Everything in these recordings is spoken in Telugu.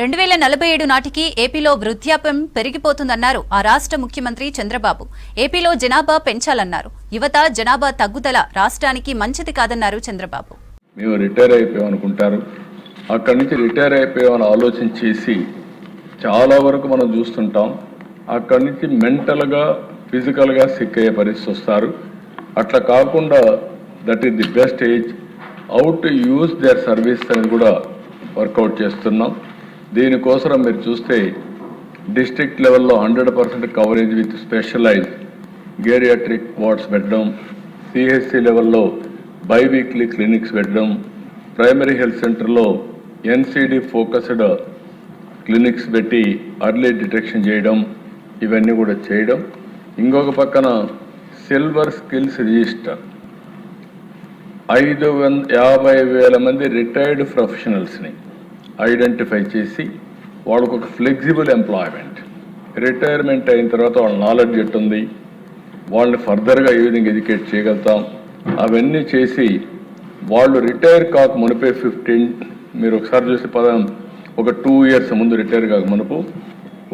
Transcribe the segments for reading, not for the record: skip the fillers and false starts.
2047 నాటికి ఏపీలో వృద్ధాప్యం పెరిగిపోతుందన్నారు ఆ రాష్ట్ర ముఖ్యమంత్రి చంద్రబాబు. ఏపీలో జనాభా పెంచాలన్నారు. యువత జనాభా తగ్గుదల రాష్ట్రానికి మంచిది కాదన్నారు చంద్రబాబు. మేము రిటైర్ అయిపోయామనుకుంటారు. అక్కడి నుంచి రిటైర్ అయిపోయామని ఆలోచన చేసి చాలా వరకు మనం చూస్తుంటాం. అక్కడి నుంచి మెంటల్గా ఫిజికల్గా సిక్ అయ్యే పరిస్థితి వస్తారు. అట్లా కాకుండా that is the best age how to use their service అని కూడా వర్కౌట్ చేస్తున్నాం. దీనికోసం మీరు చూస్తే డిస్ట్రిక్ట్ లెవెల్లో 100% కవరేజ్ విత్ స్పెషలైజ్డ్ గేరియాట్రిక్ వార్డ్స్ పెట్టడం, సిహెచ్సి లెవెల్లో బైవీక్లీ క్లినిక్స్ పెట్టడం, ప్రైమరీ హెల్త్ సెంటర్లో ఎన్సిడి ఫోకస్డ్ క్లినిక్స్ పెట్టి అర్లీ డిటెక్షన్ చేయడం, ఇవన్నీ కూడా చేయడం. ఇంకొక పక్కన సిల్వర్ స్కిల్స్ రిజిస్టర్ 550,000 మంది రిటైర్డ్ ప్రొఫెషనల్స్ని ఐడెంటిఫై చేసి వాళ్ళకు ఒక ఫ్లెక్సిబుల్ ఎంప్లాయ్మెంట్, రిటైర్మెంట్ అయిన తర్వాత వాళ్ళ నాలెడ్జ్ ఎట్టుంది, వాళ్ళని ఫర్దర్గా ఏ విధంగా ఎడ్యుకేట్ చేయగలుగుతాం, అవన్నీ చేసి వాళ్ళు రిటైర్ కాక మునిపే 15 మీరు ఒకసారి చూసి ఒక 2 years ముందు రిటైర్ కాక మునుపు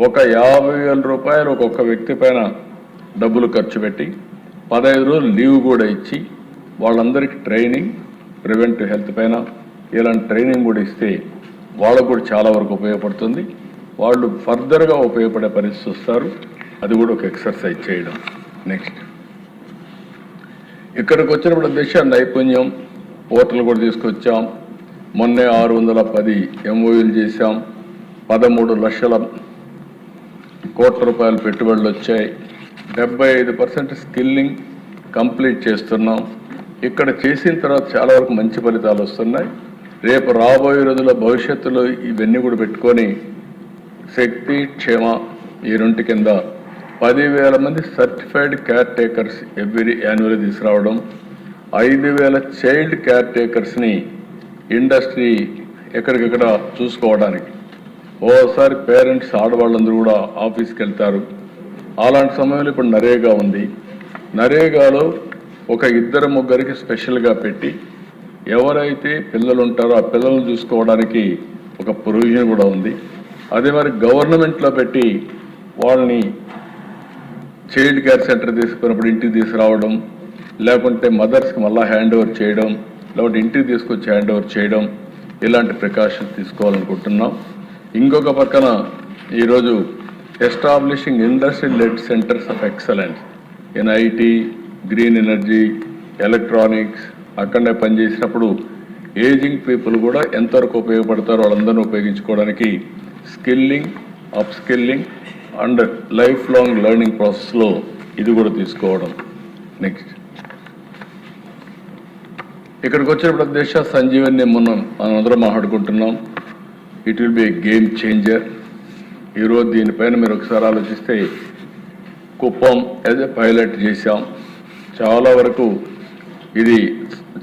ఒక 50,000 రూపాయలు ఒక్కొక్క వ్యక్తి పైన డబ్బులు ఖర్చు పెట్టి 15 రోజులు లీవ్ కూడా ఇచ్చి వాళ్ళందరికీ ట్రైనింగ్, ప్రివెంటివ్ హెల్త్ పైన ఇలాంటి ట్రైనింగ్ కూడా ఇస్తే వాళ్ళకు కూడా చాలా వరకు ఉపయోగపడుతుంది. వాళ్ళు ఫర్దర్గా ఉపయోగపడే పరిస్థితి వస్తారు. అది కూడా ఒక ఎక్సర్సైజ్ చేయడం. నెక్స్ట్ ఇక్కడికి వచ్చినప్పుడు దిశ నైపుణ్యం పోర్టల్ కూడా తీసుకొచ్చాం. మొన్నే 610 MOUలు చేశాం. 13 లక్షల కోట్ల రూపాయల పెట్టుబడులు వచ్చాయి. 75% స్కిల్లింగ్ కంప్లీట్ చేస్తున్నాం. ఇక్కడ చేసిన తర్వాత చాలా వరకు మంచి ఫలితాలు వస్తున్నాయి. రేపు రాబోయే రోజుల్లో భవిష్యత్తులో ఇవన్నీ కూడా పెట్టుకొని శక్తి, క్షేమ ఈ 2 కింద 10,000 మంది certified care takers every annual తీసుకురావడం, 5,000 చైల్డ్ కేర్ టేకర్స్ని ఇండస్ట్రీ ఎక్కడికెక్కడ చూసుకోవడానికి. ఓసారి పేరెంట్స్ ఆడవాళ్ళందరూ కూడా ఆఫీస్కి వెళ్తారు. అలాంటి సమయంలో ఇప్పుడు నరేగా ఉంది. నరేగాలో ఒక 2-3 స్పెషల్గా పెట్టి ఎవరైతే పిల్లలు ఉంటారో ఆ పిల్లలను చూసుకోవడానికి ఒక ప్రొవిజన్ కూడా ఉంది. అదే మరి గవర్నమెంట్లో పెట్టి వాళ్ళని చైల్డ్ కేర్ సెంటర్ తీసుకున్నప్పుడు ఇంటికి తీసుకురావడం, లేకుంటే మదర్స్కి మళ్ళీ హ్యాండ్ ఓవర్ చేయడం, లేకుంటే ఇంటికి తీసుకొచ్చి హ్యాండ్ ఓవర్ చేయడం, ఇలాంటి ప్రికాషన్స్ తీసుకోవాలనుకుంటున్నాం. ఇంకొక పక్కన ఈరోజు establishing industry led centres of excellence in IT, green energy, electronics. అక్కడనే పనిచేసినప్పుడు ఏజింగ్ పీపుల్ కూడా ఎంతవరకు ఉపయోగపడతారో వాళ్ళందరినీ ఉపయోగించుకోవడానికి skilling, up skilling and life long learning ప్రాసెస్లో ఇది కూడా తీసుకోవడం. నెక్స్ట్ ఇక్కడికి వచ్చినప్పుడు దేశ సంజీవని మనం అందరం మాట్లాడుకుంటున్నాం. It will be A game changer. ఈరోజు దీనిపైన మీరు ఒకసారి ఆలోచిస్తే కుప్పం యాజ్ ఎ పైలట్ చేశాం. చాలా వరకు ఇది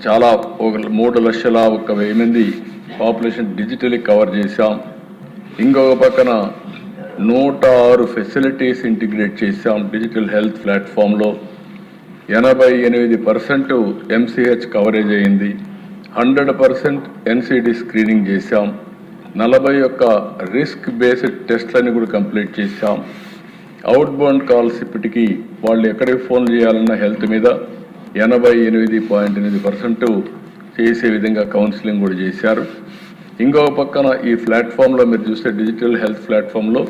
చాలా 3,01,000 మంది పాపులేషన్ డిజిటలీ కవర్ చేశాం. ఇంకొక పక్కన 106 ఫెసిలిటీస్ ఇంటిగ్రేట్ చేశాం డిజిటల్ హెల్త్ ప్లాట్ఫామ్లో. 88% MCH కవరేజ్ అయింది. 100% NCD స్క్రీనింగ్ చేశాం. 41 రిస్క్ బేస్డ్ టెస్ట్లని కూడా కంప్లీట్ చేశాం. అవుట్ బౌండ్ కాల్స్ ఇప్పటికీ వాళ్ళు ఎక్కడికి ఫోన్ చేయాలన్న హెల్త్ మీద 88.8% చేసే విధంగా కౌన్సిలింగ్ కూడా చేశారు. ఇంకొక పక్కన ఈ ప్లాట్ఫామ్లో మీరు చూస్తే డిజిటల్ హెల్త్ ప్లాట్ఫామ్లో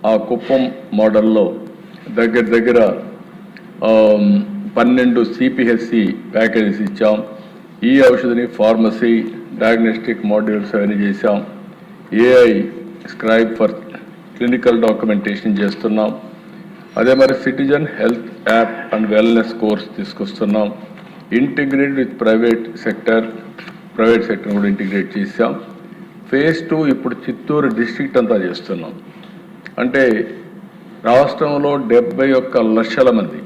ఆ కుప్పం మోడల్లో దగ్గర 12 CPHC ప్యాకేజెస్ ఇచ్చాం. ఈ ఔషధిని ఫార్మసీ, డయాగ్నోస్టిక్ మాడ్యూల్స్ అవన్నీ చేశాం. AI scribe for clinical documentation చేస్తున్నాం. అదే మరి citizen health app and wellness course తీసుకొస్తున్నాం. ఇంటిగ్రేట్ విత్ ప్రైవేట్ సెక్టర్ కూడా ఇంటిగ్రేట్ చేసాం. phase 2 ఇప్పుడు చిత్తూరు డిస్ట్రిక్ట్ అంతా చేస్తున్నాం. అంటే రాష్ట్రంలో 71 లక్షల మంది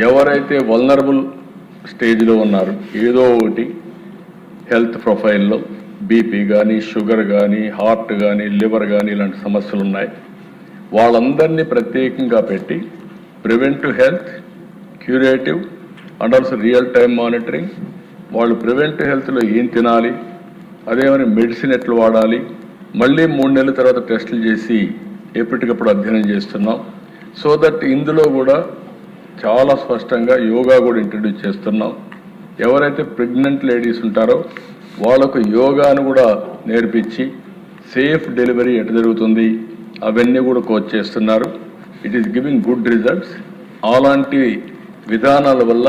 ఎవరైతే వల్నరబుల్ స్టేజ్లో ఉన్నారు, ఏదో ఒకటి హెల్త్ ప్రొఫైల్లో బీపీ కానీ, షుగర్ కానీ, హార్ట్ కానీ, లివర్ కానీ ఇలాంటి సమస్యలు ఉన్నాయి, వాళ్ళందరినీ ప్రత్యేకంగా పెట్టి preventive health, curative and also real time monitoring, వాళ్ళు ప్రివెంటివ్ హెల్త్లో ఏం తినాలి, అదేమని మెడిసిన్ ఎట్లా వాడాలి, మళ్ళీ 3 నెలల తర్వాత టెస్టులు చేసి ఎప్పటికప్పుడు అధ్యయనం చేస్తున్నాం. సో దట్ ఇందులో కూడా చాలా స్పష్టంగా యోగా కూడా ఇంట్రడ్యూస్ చేస్తున్నాం. ఎవరైతే ప్రెగ్నెంట్ లేడీస్ ఉంటారో వాళ్ళకు యోగాను కూడా నేర్పించి సేఫ్ డెలివరీ ఎటు జరుగుతుంది అవన్నీ కూడా కోచ్ చేస్తున్నారు. It is giving good results. అలాంటి విధానాల వల్ల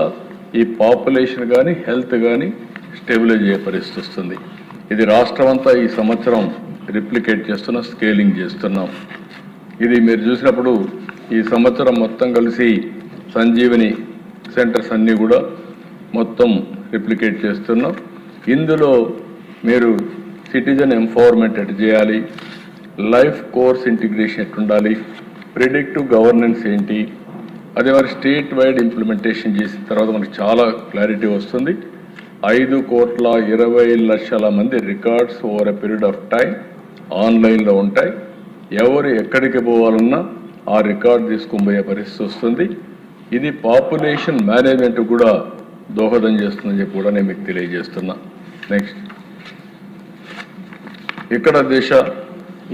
ఈ పాపులేషన్ కానీ హెల్త్ కానీ స్టెబిలైజ్ అయ్యే పరిస్థితి వస్తుంది. ఇది రాష్ట్రం అంతా ఈ సంవత్సరం రిప్లికేట్ చేస్తున్నాం, స్కేలింగ్ చేస్తున్నాం. ఇది మీరు చూసినప్పుడు ఈ సంవత్సరం మొత్తం కలిసి సంజీవని సెంటర్స్ అన్నీ కూడా మొత్తం రిప్లికేట్ చేస్తున్నాం. ఇందులో మీరు సిటిజన్ ఎంపవర్మెంట్ ఎటు చేయాలి, లైఫ్ కోర్స్ ఇంటిగ్రేషన్ ఎట్టుండాలి, ప్రిడిక్టివ్ గవర్నెన్స్ ఏంటి, అదే మరి స్టేట్ వైడ్ ఇంప్లిమెంటేషన్ చేసిన తర్వాత మనకి చాలా క్లారిటీ వస్తుంది. 5,20,00,000 మంది records over a period of time ఆన్లైన్లో ఉంటాయి. ఎవరు ఎక్కడికి పోవాలన్నా ఆ రికార్డ్ తీసుకుని పోయే పరిస్థితి వస్తుంది. ఇది పాపులేషన్ మేనేజ్మెంట్ కూడా దోహదం చేస్తుందని చెప్పి కూడా నేను మీకు తెలియజేస్తున్నా. నెక్స్ట్, ఇక్కడ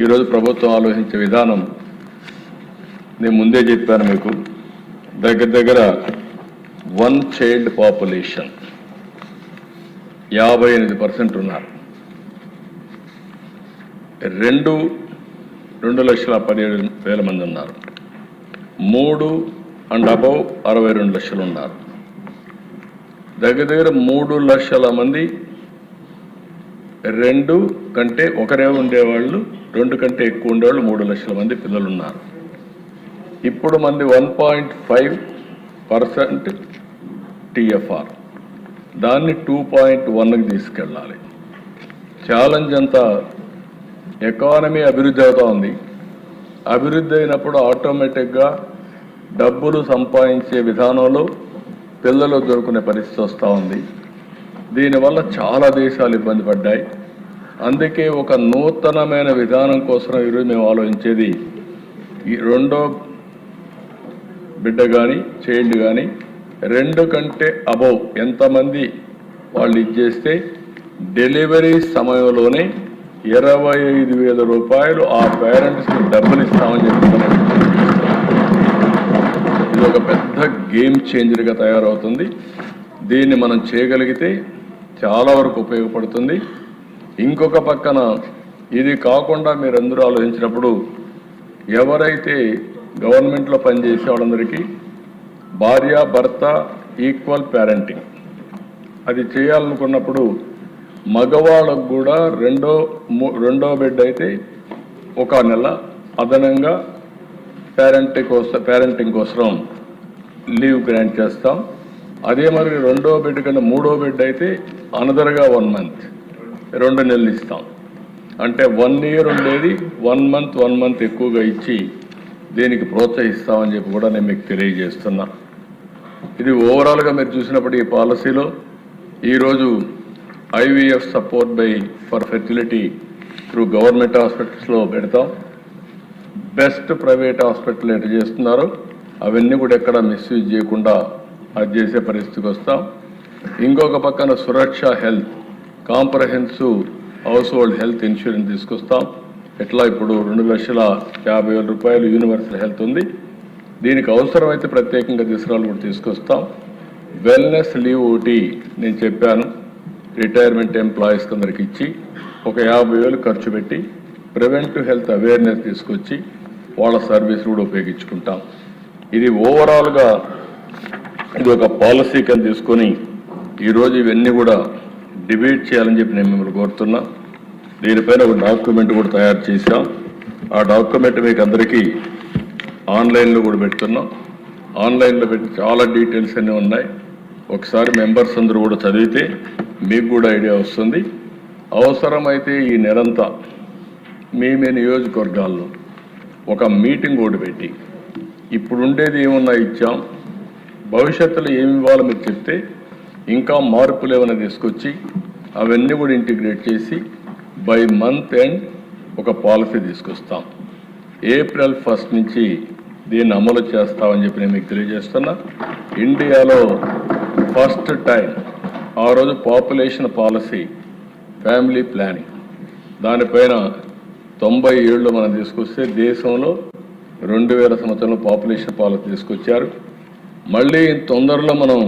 ఈరోజు ప్రభుత్వం ఆలోచించే విధానం నేను ముందే చెప్పాను మీకు. దగ్గర 1 చైల్డ్ పాపులేషన్ 58% ఉన్నారు. 2,17,000 మంది ఉన్నారు. 3 అండ్ అబౌవ్ 62 లక్షలు ఉన్నారు. దగ్గర 3 లక్షల మంది 2 కంటే ఒకరే ఉండేవాళ్ళు, 2 కంటే ఎక్కువ ఉండేవాళ్ళు 3 లక్షల మంది పిల్లలు ఉన్నారు. ఇప్పుడు మంది 1.5% టిఎఫ్ఆర్, దాన్ని 2.1కి తీసుకెళ్ళాలి. ఛాలెంజ్ అంతా ఎకానమీ అభివృద్ధి అవుతూ ఉంది. అభివృద్ధి అయినప్పుడు ఆటోమేటిక్గా డబ్బులు సంపాదించే విధానంలో పిల్లలు దొరుకునే పరిస్థితి వస్తూ ఉంది. దీనివల్ల చాలా దేశాలు ఇబ్బంది పడ్డాయి. అందుకే ఒక నూతనమైన విధానం కోసం ఈరోజు మేము ఆలోచించేది, ఈ 2వ బిడ్డ కానీ చైల్డ్ కానీ 2 కంటే అబౌవ్ ఎంతమంది వాళ్ళు ఇచ్చేస్తే డెలివరీ సమయంలోనే 25,000 రూపాయలు ఆ పేరెంట్స్కి డబ్బులు ఇస్తామని చెప్తున్నారు. ఇది ఒక పెద్ద గేమ్ చేంజర్గా తయారవుతుంది. దీన్ని మనం చేయగలిగితే చాలా వరకు ఉపయోగపడుతుంది. ఇంకొక పక్కన ఇది కాకుండా మీరందరూ ఆలోచించినప్పుడు ఎవరైతే గవర్నమెంట్లో పనిచేసే వాళ్ళందరికీ భార్య భర్త ఈక్వల్ పేరెంటింగ్ అది చేయాలనుకున్నప్పుడు మగవాళ్ళకు కూడా రెండో బిడ్డ అయితే 1 నెల అదనంగా పేరెంటింగ్ కోసం లీవ్ గ్రాంట్ చేస్తాం. అదే మరి 2వ బిడ్డ కన్నా 3వ బిడ్డ అయితే అనదర్గా 1 మంత్ 2 నెలలు ఇస్తాం. అంటే 1 ఇయర్ ఉండేది 1 మంత్ ఎక్కువగా ఇచ్చి దీనికి ప్రోత్సహిస్తామని చెప్పి కూడా నేను మీకు తెలియజేస్తున్నా. ఇది ఓవరాల్గా మీరు చూసినప్పుడు ఈ పాలసీలో ఈరోజు IVF support for fertility through government హాస్పిటల్స్లో పెడతాం. బెస్ట్ ప్రైవేట్ హాస్పిటల్ ఎటు చేస్తున్నారో అవన్నీ కూడా ఎక్కడ మిస్యూజ్ చేయకుండా అది చేసే పరిస్థితికి వస్తాం. ఇంకొక పక్కన Suraksha health comprehensive household health insurance తీసుకొస్తాం. ఎట్లా ఇప్పుడు 2,50,000 రూపాయలు యూనివర్సల్ హెల్త్ ఉంది. దీనికి అవసరమైతే ప్రత్యేకంగా తీసుకురాలు కూడా తీసుకొస్తాం. వెల్నెస్ లీవ్ ఒకటి నేను చెప్పాను, రిటైర్మెంట్ ఎంప్లాయీస్ అందరికి ఇచ్చి ఒక 50,000 ఖర్చు పెట్టి ప్రివెంటివ్ హెల్త్ అవేర్నెస్ తీసుకొచ్చి వాళ్ళ సర్వీస్ కూడా ఉపయోగించుకుంటాం. ఇది ఓవరాల్గా ఇది ఒక పాలసీ కింద తీసుకొని ఈరోజు ఇవన్నీ కూడా డిబేట్ చేయాలని చెప్పి నేను మిమ్మల్ని కోరుతున్నా. దీనిపైన ఒక డాక్యుమెంట్ కూడా తయారు చేశాం. ఆ డాక్యుమెంట్ మీకు అందరికీ ఆన్లైన్లో కూడా పెడుతున్నాం. ఆన్లైన్లో పెట్టి చాలా డీటెయిల్స్ అన్నీ ఉన్నాయి. ఒకసారి మెంబర్స్ అందరూ కూడా చదివితే మీకు కూడా ఐడియా వస్తుంది. అవసరమైతే ఈ నెలంతా మీ నియోజకవర్గాల్లో ఒక మీటింగ్ కూడా పెట్టి ఇప్పుడు ఉండేది ఏమన్నా ఇచ్చాం, భవిష్యత్తులో ఏమి ఇవ్వాలో మీరు చెప్తే ఇంకా మార్పులు ఏమైనా తీసుకొచ్చి అవన్నీ కూడా ఇంటిగ్రేట్ చేసి బై మంత్ ఎండ్ ఒక పాలసీ తీసుకొస్తాం. April 1 నుంచి దీన్ని అమలు చేస్తామని చెప్పి నేను మీకు తెలియజేస్తున్నా. ఇండియాలో ఫస్ట్ టైం ఆ రోజు పాపులేషన్ పాలసీ ఫ్యామిలీ ప్లానింగ్ దానిపైన 97లో మనం తీసుకొస్తే దేశంలో 2000 సంవత్సరంలో పాపులేషన్ పాలసీ తీసుకొచ్చారు. మళ్ళీ తొందరలో మనం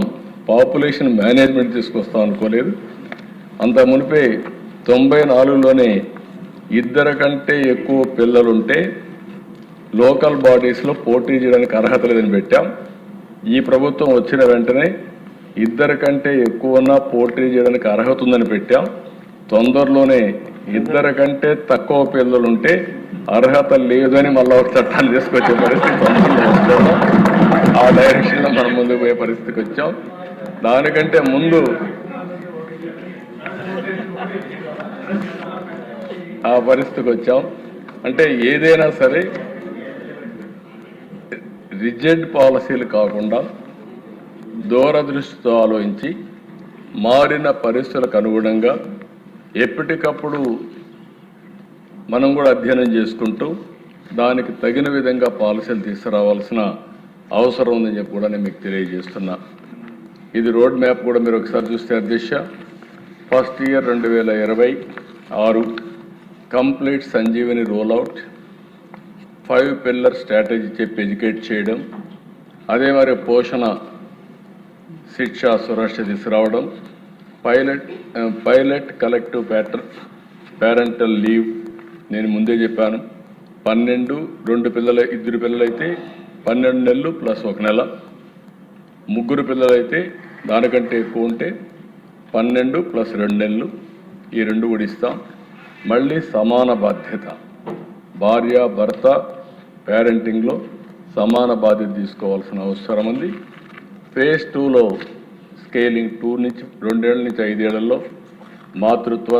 పాపులేషన్ మేనేజ్మెంట్ తీసుకొస్తాం అనుకోలేదు. అంత మునిపే 94లోనే 2 కంటే ఎక్కువ పిల్లలుంటే లోకల్ బాడీస్లో పోటీ చేయడానికి అర్హత లేదని పెట్టాం. ఈ ప్రభుత్వం వచ్చిన వెంటనే 2 కంటే ఎక్కువన్నా పోటీ చేయడానికి అర్హత ఉందని పెట్టాం. తొందరలోనే 2 కంటే తక్కువ పిల్లలుంటే అర్హత లేదని మళ్ళీ ఒక చట్టాన్ని తీసుకొచ్చే పరిస్థితి తొందరలో వస్తున్నాం. ఆ డైరెక్షన్లో మనం ముందుకు పోయే పరిస్థితికి వచ్చాం. దానికంటే ముందు ఆ పరిస్థితికి వచ్చాం. అంటే ఏదైనా సరే రిజిడ్ పాలసీలు కాకుండా దూరదృష్టితో ఆలోచించి మారిన పరిస్థితులకు అనుగుణంగా ఎప్పటికప్పుడు మనం కూడా అధ్యయనం చేసుకుంటూ దానికి తగిన విధంగా పాలసీలు తీసుకురావాల్సిన అవసరం ఉందని చెప్పి కూడా నేను మీకు తెలియజేస్తున్నా. ఇది రోడ్ మ్యాప్ కూడా మీరు ఒకసారి చూస్తే అధ్యక్ష, first year 2026 complete Sanjeevani rollout, 5 pillar strategy చెప్పి ఎడ్యుకేట్ చేయడం, అదే మరి పోషణ శిక్ష సురక్ష తీసుకురావడం, పైలట్ కలెక్టివ్ పేరెంటల్ లీవ్ నేను ముందే చెప్పాను. 12 2 పిల్లలైతే 12 నెలలు ప్లస్ 1 నెల, 3 పిల్లలైతే దానికంటే ఎక్కువ ఉంటే 12 ప్లస్ 2 నెలలు, ఈ 2 కూడా ఇస్తాం. మళ్ళీ సమాన బాధ్యత, భార్య భర్త పేరెంటింగ్లో సమాన బాధ్యత తీసుకోవాల్సిన అవసరం ఉంది. ఫేజ్ 2లో స్కేలింగ్ 2 నుంచి 2 ఏళ్ళ నుంచి 5 ఏళ్లలో మాతృత్వ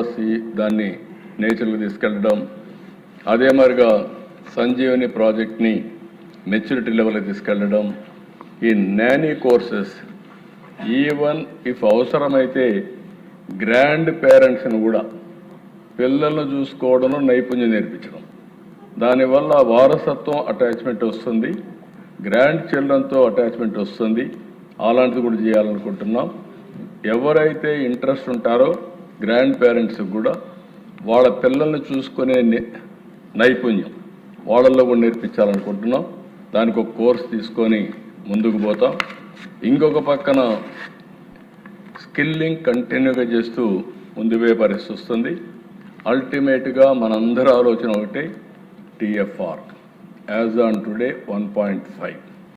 దాన్ని నేచర్కి తీసుకెళ్ళడం, అదే మరిగా సంజీవని ప్రాజెక్ట్ని మెచ్యూరిటీ లెవెల్కి తీసుకెళ్ళడం, ఈ నానీ కోర్సెస్ ఈవెన్ ఇఫ్ అవసరమైతే గ్రాండ్ పేరెంట్స్ని కూడా పిల్లలను చూసుకోవడంలో నైపుణ్యం నేర్పించడం, దానివల్ల వారసత్వం అటాచ్మెంట్ వస్తుంది, గ్రాండ్ చిల్డ్రన్తో అటాచ్మెంట్ వస్తుంది. అలాంటిది కూడా చేయాలనుకుంటున్నాం. ఎవరైతే ఇంట్రెస్ట్ ఉంటారో గ్రాండ్ పేరెంట్స్కి కూడా వాళ్ళ పిల్లల్ని చూసుకునే నైపుణ్యం వాళ్ళల్లో కూడా నేర్పించాలనుకుంటున్నాం. దానికి ఒక కోర్స్ తీసుకొని ముందుకు పోతాం. ఇంకొక పక్కన స్కిల్లింగ్ కంటిన్యూగా చేస్తూ ముందు పోయే పరిస్థితి వస్తుంది. అల్టిమేట్గా మనందరి ఆలోచన ఒకటే, TFR యాజ్ ఆన్ టుడే 1.5